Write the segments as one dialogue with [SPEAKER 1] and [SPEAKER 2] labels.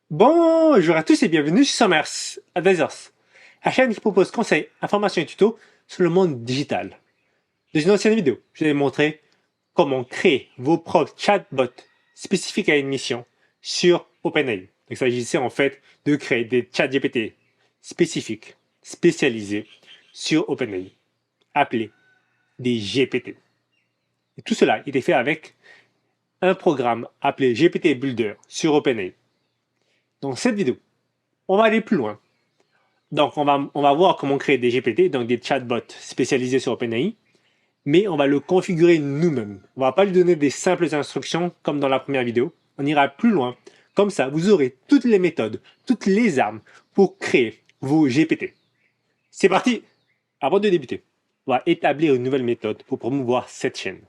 [SPEAKER 1] Bonjour à tous et bienvenue sur Summers Advisors, la chaîne qui propose conseils, informations et tutos sur le monde digital. Dans une ancienne vidéo, je vous ai montré comment créer vos propres chatbots spécifiques à une mission sur OpenAI. Il s'agissait en fait de créer des chats GPT spécifiques, spécialisés sur OpenAI, appelés des GPT. Et tout cela était fait avec un programme appelé GPT Builder sur OpenAI. Dans cette vidéo, on va aller plus loin. Donc, on va voir comment créer des GPT, donc des chatbots spécialisés sur OpenAI, mais on va le configurer nous-mêmes. On ne va pas lui donner des simples instructions comme dans la première vidéo. On ira plus loin. Comme ça, vous aurez toutes les méthodes, toutes les armes pour créer vos GPT. C'est parti! Avant de débuter, on va établir une nouvelle méthode pour promouvoir cette chaîne.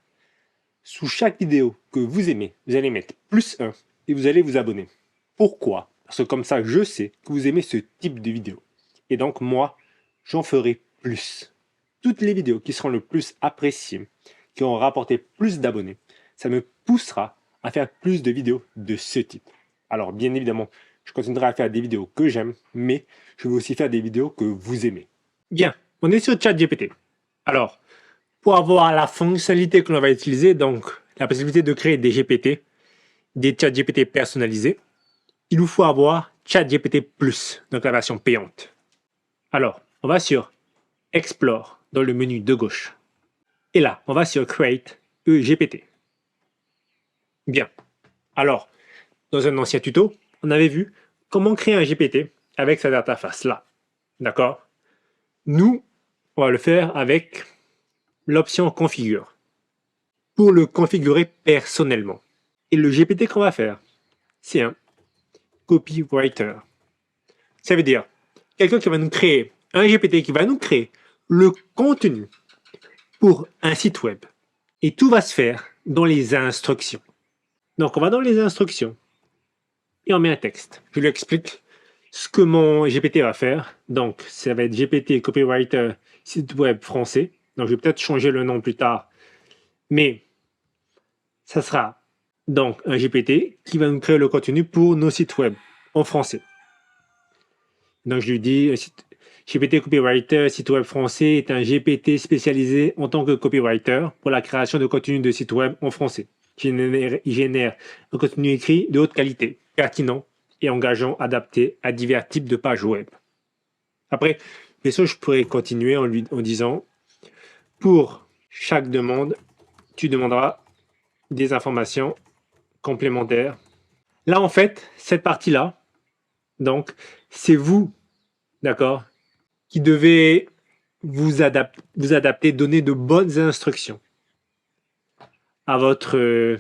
[SPEAKER 1] Sous chaque vidéo que vous aimez, vous allez mettre +1 et vous allez vous abonner. Pourquoi? Parce que comme ça, je sais que vous aimez ce type de vidéo. Et donc, moi, j'en ferai plus. Toutes les vidéos qui seront le plus appréciées, qui auront rapporté plus d'abonnés, ça me poussera à faire plus de vidéos de ce type. Alors, bien évidemment, je continuerai à faire des vidéos que j'aime, mais je vais aussi faire des vidéos que vous aimez. Bien, on est sur ChatGPT. Alors, pour avoir la fonctionnalité que l'on va utiliser, donc la possibilité de créer des GPT, des ChatGPT personnalisés, il vous faut avoir ChatGPT Plus, donc la version payante. Alors, on va sur Explore dans le menu de gauche. Et là, on va sur Create GPT. Bien. Alors, dans un ancien tuto, on avait vu comment créer un GPT avec cette interface là. D'accord? Nous, on va le faire avec l'option Configure pour le configurer personnellement. Et le GPT qu'on va faire, c'est un copywriter. Ça veut dire quelqu'un qui va nous créer un GPT qui va nous créer le contenu pour un site web. Et tout va se faire dans les instructions. Donc, on va dans les instructions et on met un texte. Je lui explique ce que mon GPT va faire. Donc, ça va être GPT Copywriter site web français. Donc, je vais peut-être changer le nom plus tard. Mais ça sera donc un GPT qui va nous créer le contenu pour nos sites web en français. Donc, je lui dis GPT Copywriter site web français est un GPT spécialisé en tant que copywriter pour la création de contenu de site web en français. Il génère un contenu écrit de haute qualité, pertinent et engageant, adapté à divers types de pages web. Après, bien sûr, je pourrais continuer en disant pour chaque demande, tu demanderas des informations complémentaires. Là, en fait, cette partie-là, donc, c'est vous, d'accord, qui devez vous adapter, donner de bonnes instructions à votre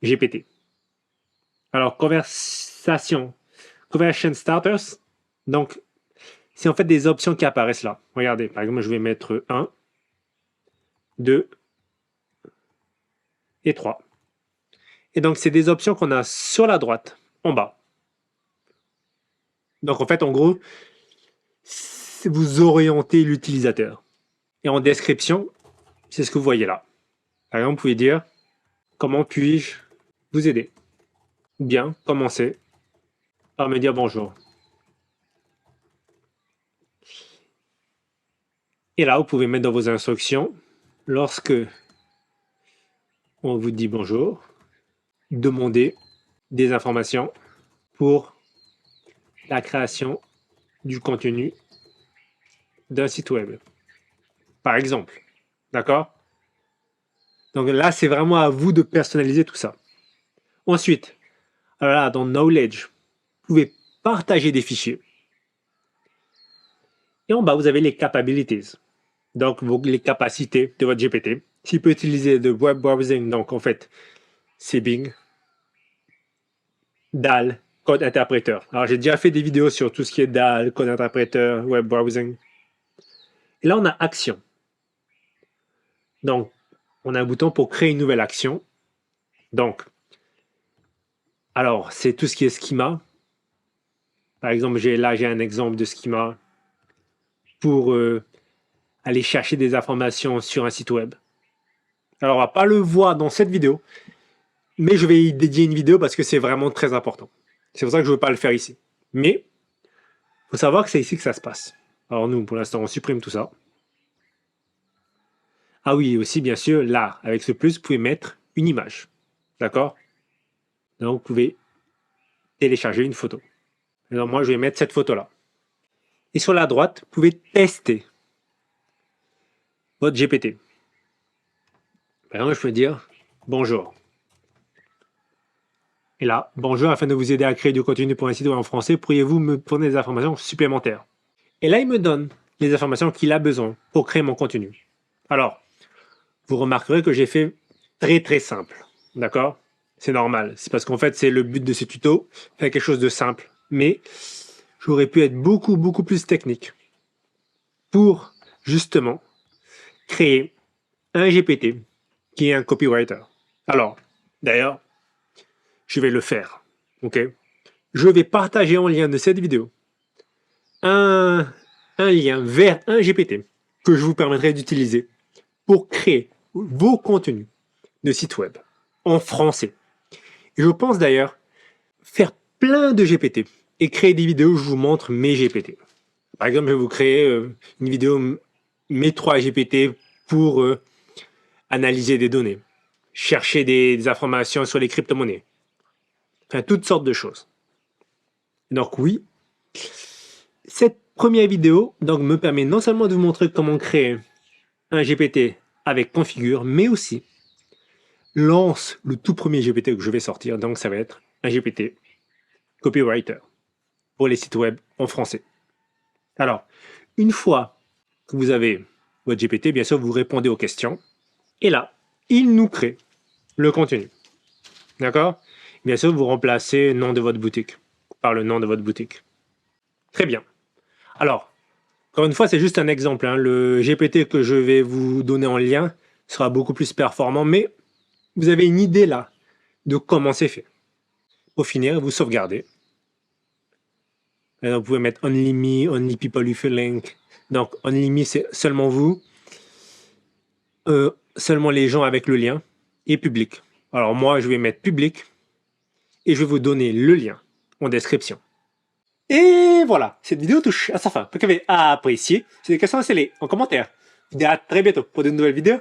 [SPEAKER 1] GPT. Alors, Conversation Starters, donc, c'est en fait des options qui apparaissent là. Regardez, par exemple, je vais mettre 1, 2 et 3. Et donc, c'est des options qu'on a sur la droite, en bas. Donc, en fait, en gros, vous orientez l'utilisateur. Et en description, c'est ce que vous voyez là. Par exemple, vous pouvez dire « Comment puis-je vous aider ?» Ou bien, commencez par me dire bonjour. Et là, vous pouvez mettre dans vos instructions, lorsque on vous dit bonjour, demandez des informations pour la création du contenu d'un site web. Par exemple. D'accord? Donc là, c'est vraiment à vous de personnaliser tout ça. Ensuite, alors là, dans Knowledge, vous pouvez partager des fichiers. Et en bas, vous avez les capabilities. Donc, les capacités de votre GPT. S'il peut utiliser de web browsing, donc en fait, c'est Bing, DAL, code interpréteur. Alors, j'ai déjà fait des vidéos sur tout ce qui est DAL, code interpréteur, web browsing. Et là, on a action. Donc, on a un bouton pour créer une nouvelle action. Donc, alors, c'est tout ce qui est schema. Par exemple, là, j'ai un exemple de schema pour aller chercher des informations sur un site web. Alors, on ne va pas le voir dans cette vidéo, mais je vais y dédier une vidéo parce que c'est vraiment très important. C'est pour ça que je ne veux pas le faire ici. Mais il faut savoir que c'est ici que ça se passe. Alors nous, pour l'instant, on supprime tout ça. Ah oui, aussi, bien sûr, là, avec ce plus, vous pouvez mettre une image. D'accord? Donc, vous pouvez télécharger une photo. Alors moi, je vais mettre cette photo-là. Et sur la droite, vous pouvez tester votre GPT. Par exemple, je peux dire « Bonjour ». Et là, « Bonjour, afin de vous aider à créer du contenu pour un site web en français, pourriez-vous me fournir des informations supplémentaires ?» Et là, il me donne les informations qu'il a besoin pour créer mon contenu. Alors, vous remarquerez que j'ai fait très simple. D'accord? C'est normal. C'est parce qu'en fait, c'est le but de ce tuto, faire quelque chose de simple. Mais j'aurais pu être beaucoup plus technique pour justement créer un GPT qui est un copywriter. Alors, d'ailleurs, je vais le faire. Ok? Je vais partager en lien de cette vidéo un lien vers un GPT que je vous permettrai d'utiliser pour créer vos contenus de site web en français. Et je pense d'ailleurs faire plein de GPT et créer des vidéos où je vous montre mes GPT. Par exemple, je vais vous créer une vidéo mes 3 GPT pour analyser des données, chercher des informations sur les crypto-monnaies, enfin toutes sortes de choses. Donc oui, cette première vidéo donc, me permet non seulement de vous montrer comment créer un GPT avec Configure, mais aussi lance le tout premier GPT que je vais sortir. Donc ça va être un GPT copywriter pour les sites web en français. Alors, une fois que vous avez votre GPT, bien sûr, vous répondez aux questions. Et là, il nous crée le contenu. D'accord? Bien sûr, vous remplacez le nom de votre boutique par le nom de votre boutique. Très bien. Alors, encore une fois, c'est juste un exemple. Hein. Le GPT que je vais vous donner en lien sera beaucoup plus performant, mais vous avez une idée là de comment c'est fait. Pour finir, vous sauvegardez. Alors, vous pouvez mettre Only Me, Only People Who Feel Link. Donc, Only Me, c'est seulement vous, seulement les gens avec le lien, et public. Alors, moi, je vais mettre public, et je vais vous donner le lien en description. Et voilà, cette vidéo touche à sa fin. Vous avez apprécié. Si vous avez des questions, laissez-les en commentaire. Je vous dis à très bientôt pour de nouvelles vidéos.